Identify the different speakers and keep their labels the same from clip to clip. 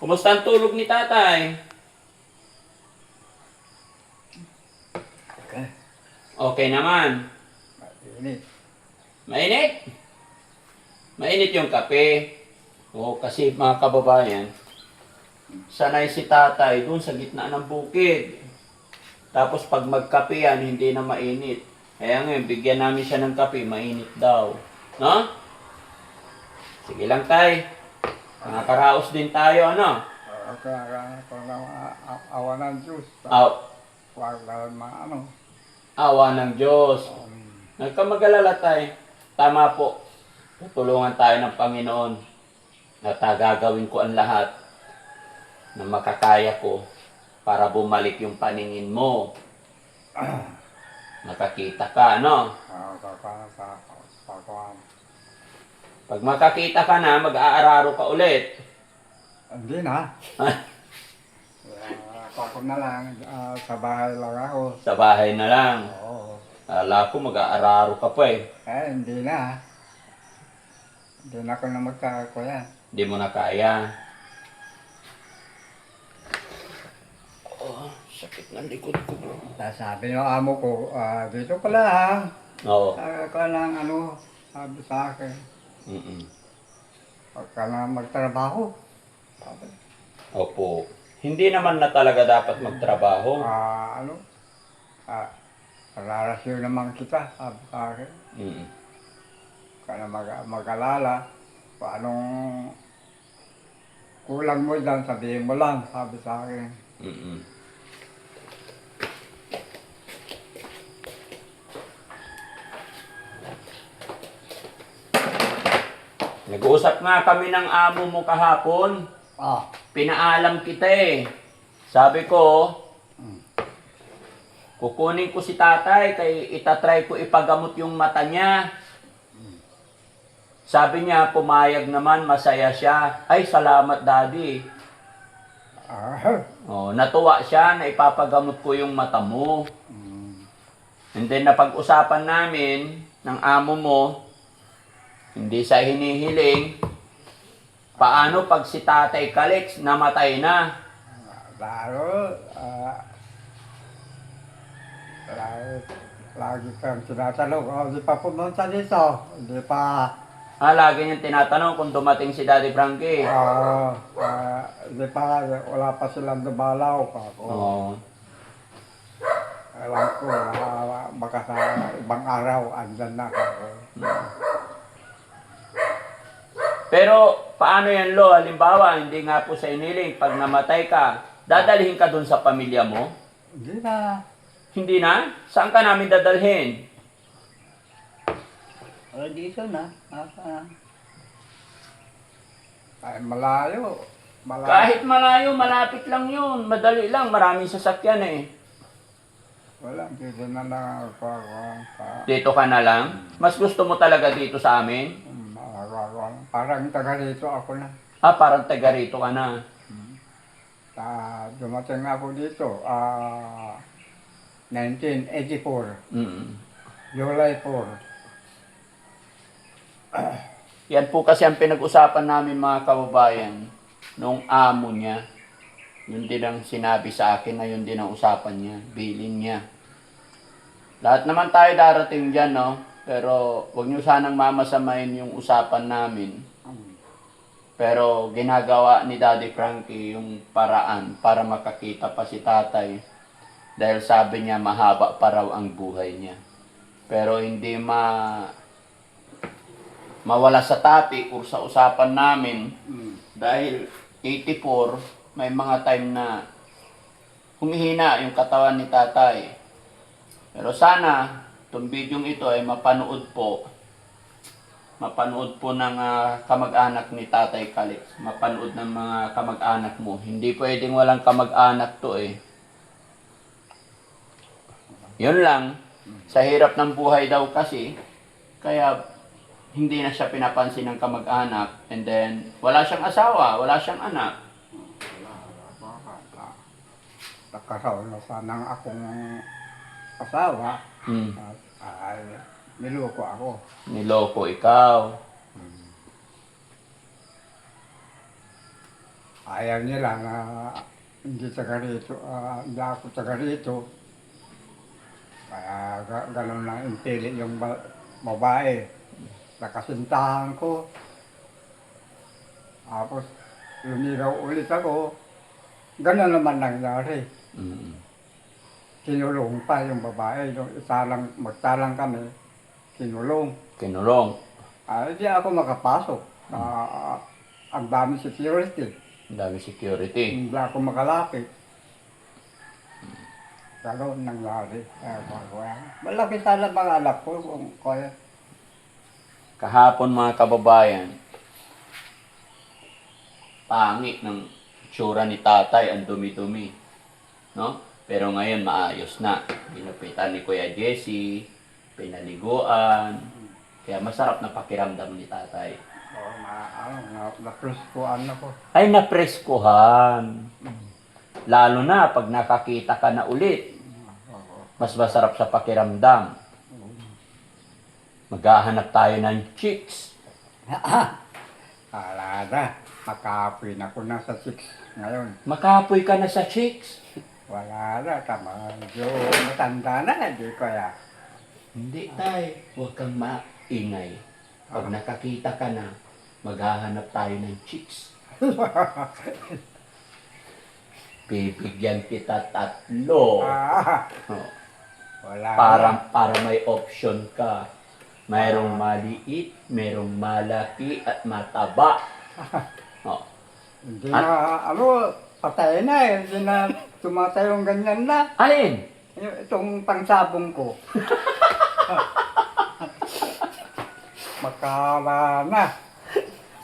Speaker 1: Kumusta ang tulog ni tatay?
Speaker 2: Okay.
Speaker 1: Okay naman.
Speaker 2: Mainit.
Speaker 1: Mainit? Mainit yung kape. Oo, kasi mga kababayan, sanay si tatay dun sa gitna ng bukid. Tapos pag magkape yan, hindi na mainit. Kaya ngayon, bigyan namin siya ng kape, mainit daw. No? Sige lang tay. Nakakaraos din tayo, ano?
Speaker 2: Kung awa ng Diyos.
Speaker 1: Aw,
Speaker 2: Huwag na ano.
Speaker 1: awa ng Diyos. Nagkamagalala tayo. Tama po. Tutulungan tayo ng Panginoon. At gagawin ko ang lahat na makakaya ko para bumalik yung paningin mo. Makakita ka, ano? Pag makakita ka na, mag-aararo ka ulit.
Speaker 2: Hindi na. Ako na lang. Sa bahay lang ako.
Speaker 1: Sa bahay na lang.
Speaker 2: Oo.
Speaker 1: Akala ko mag-aararo ka pa eh.
Speaker 2: Hindi na. Hindi na ako na magkakakuya.
Speaker 1: Hindi mo na kaya. Oh, sakit ng likod ko bro.
Speaker 2: Sabi ng amo ko, dito ka lang.
Speaker 1: Oo.
Speaker 2: Ka lang ano, sabi sa akin. Huwag ka na magtrabaho. Sabi.
Speaker 1: Opo. Hindi naman na talaga dapat magtrabaho.
Speaker 2: Ano? Relasyon naman kita, sabi sa akin. Ka na mag-alala. Paanong kulang mo dyan, sabihin mo lang, sabi sa akin.
Speaker 1: Nag-uusap nga kami ng amo mo kahapon. Pinaalam kita eh. Sabi ko, kukunin ko si tatay kay itatry ko ipagamot yung mata niya. Sabi niya, pumayag naman, masaya siya. Ay, salamat daddy. Oh, natuwa siya na ipapagamot ko yung mata mo. And then napag-usapan namin ng amo mo, hindi sa hinihiling, paano pag si Tatay Calix namatay na?
Speaker 2: Lagi kang tinatanong, di pa pumunta dito, di pa,
Speaker 1: Lagi niyang tinatanong kung dumating si Daddy Frankie.
Speaker 2: di pa, wala pa silang dumalaw pa ako.
Speaker 1: Oo.
Speaker 2: Alam ko, baka sa ibang araw, andyan na ako.
Speaker 1: Pero paano yan lo? Halimbawa, hindi nga po sa iniling, pag namatay ka, dadalhin ka dun sa pamilya mo?
Speaker 2: Hindi na.
Speaker 1: Hindi na? Saan ka namin dadalhin?
Speaker 2: Dito na. Ay, malayo.
Speaker 1: Kahit malayo, malapit lang yun. Madali lang, maraming sasakyan eh.
Speaker 2: Wala, dito na lang ako.
Speaker 1: Dito ka na lang? Mas gusto mo talaga dito sa amin?
Speaker 2: Parang taga dito ako na.
Speaker 1: Parang taga rito ka na.
Speaker 2: Dumating ako dito, 1984, July 4.
Speaker 1: Yan po kasi ang pinag-usapan namin mga kababayan nung amo niya. Yun din ang sinabi sa akin na yun din ang usapan niya, bilin niya. Lahat naman tayo darating dyan, no? Pero huwag niyo sanang mamasamain yung usapan namin. Pero ginagawa ni Daddy Frankie yung paraan para makakita pa si tatay. Dahil sabi niya mahaba pa raw ang buhay niya. Pero hindi mawala sa topic o sa usapan namin. Dahil 84, may mga time na humihina yung katawan ni tatay. Pero sana, itong video ito ay mapanood po ng kamag-anak ni Tatay Calix. Mapanood ng mga kamag-anak mo. Hindi pwedeng walang kamag-anak to eh. Yun lang. Sa hirap ng buhay daw kasi, kaya hindi na siya pinapansin ng kamag-anak. And then, wala siyang asawa, wala siyang anak.
Speaker 2: Nagkaroon na sanang akong asawa. Niloko ako.
Speaker 1: Niloko ikaw.
Speaker 2: ayaw nila na hindi taga rito, hindi ako taga rito. Kaya ganun lang impili yung babae. Nakasintahan ko. Tapos lumigaw ulit ako. Ganun naman nangyari.
Speaker 1: Mm.
Speaker 2: Kinulong pa yung babae. Yung isa lang, magtalang kami. Kinulong.
Speaker 1: Kinulong.
Speaker 2: Hindi ako makapasok. Ang dami security.
Speaker 1: Ang dami security.
Speaker 2: Hindi ako makalapit. Gano'n nangyari. Malaki sana mga anak ko kung kaya.
Speaker 1: Kahapon mga kababayan, pangit ng tsura ni tatay, ang dumi-dumi. No? Pero ngayon maayos na. Ginupitan ni Kuya Jesse, pinaliguan. Kaya masarap na pakiramdam ni tatay.
Speaker 2: Na-preskuan ako.
Speaker 1: Ay, napreskuhan. Lalo na pag nakakita ka na ulit. Mas masarap sa pakiramdam. Maghahanap tayo ng chicks.
Speaker 2: Wala na. Makapoy na ko na sa 6 ngayon.
Speaker 1: Makapoy ka na sa chicks.
Speaker 2: Wala na. Medyo matanda na. Hindi kaya.
Speaker 1: Hindi tay, huwag kang maingay. Pag nakakita ka na, maghahanap tayo ng chicks. Bibigyan kita 3. Oh.
Speaker 2: Wala
Speaker 1: Para may option ka. Mayroong maliit, mayroong malaki at mataba. Oh.
Speaker 2: Hindi na, patay na eh. Hindi na tumatay yung ganyan na.
Speaker 1: Alin?
Speaker 2: Itong pangsabong ko. Makala na.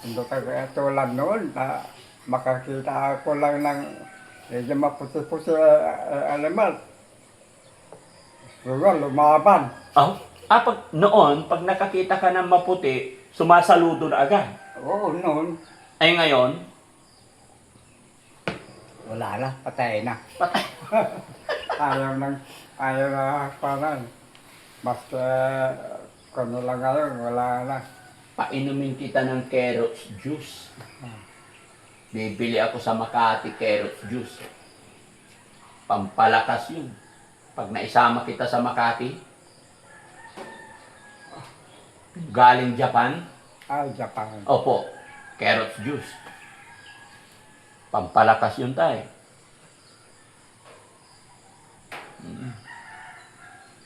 Speaker 2: Hindi ka tulad noon na makakita ako lang ng medyo maputi-puti alamat. Siguro lumaban.
Speaker 1: Pag noon, pag nakakita ka ng maputi, sumasaludo na agad.
Speaker 2: Oo, noon.
Speaker 1: Ay ngayon,
Speaker 2: Wala na, patay na.
Speaker 1: patay.
Speaker 2: Ayaw na parang. Basta kung lang ngayon, wala na.
Speaker 1: Painumin kita ng carrots juice. Bibili ako sa Makati carrots juice. Pampalakas yun. Pag naisama kita sa Makati, galing Japan,
Speaker 2: Japan.
Speaker 1: opo, carrots juice. Pampalakas yun tayo.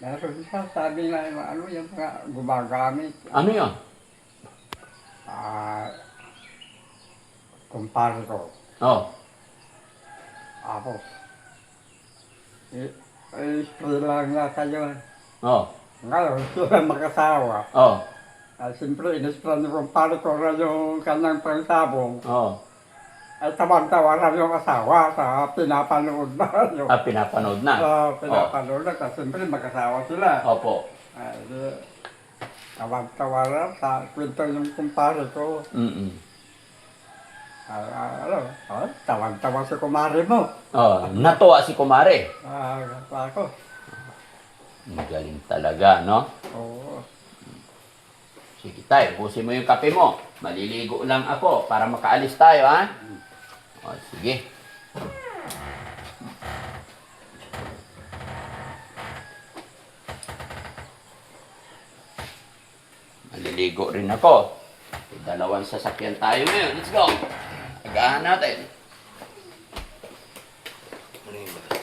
Speaker 2: Pero isa sabi na yung mga gumagamit.
Speaker 1: Ano yun?
Speaker 2: Kumpare ko.
Speaker 1: Oh,
Speaker 2: Ako. Spray lang niya kayo.
Speaker 1: oh,
Speaker 2: Ngayon, sila mag-asawa.
Speaker 1: oh,
Speaker 2: Siyempre, in-spray ni kumpare ko na yung kanyang pangsabong.
Speaker 1: oh.
Speaker 2: Ay tawan-tawa na yung asawa sa pinapanood na.
Speaker 1: Pinapanood na.
Speaker 2: Pinapanood na kasi siyempre mag-asawa sila.
Speaker 1: Opo.
Speaker 2: Tawan-tawa na sa kwento yung kumpare ko.
Speaker 1: Mm-mm.
Speaker 2: Tawan-tawa si kumare mo.
Speaker 1: Oh, natuwa si Kumare.
Speaker 2: Ako.
Speaker 1: Ang galing talaga, no?
Speaker 2: Oo.
Speaker 1: Sige tayo, busin mo yung kape mo. Maliligo lang ako para makaalis tayo, ha? O, sige. Maliligo rin ako. May 2 sasakyan tayo ngayon. Let's go. Agahan natin. Ano yun ba?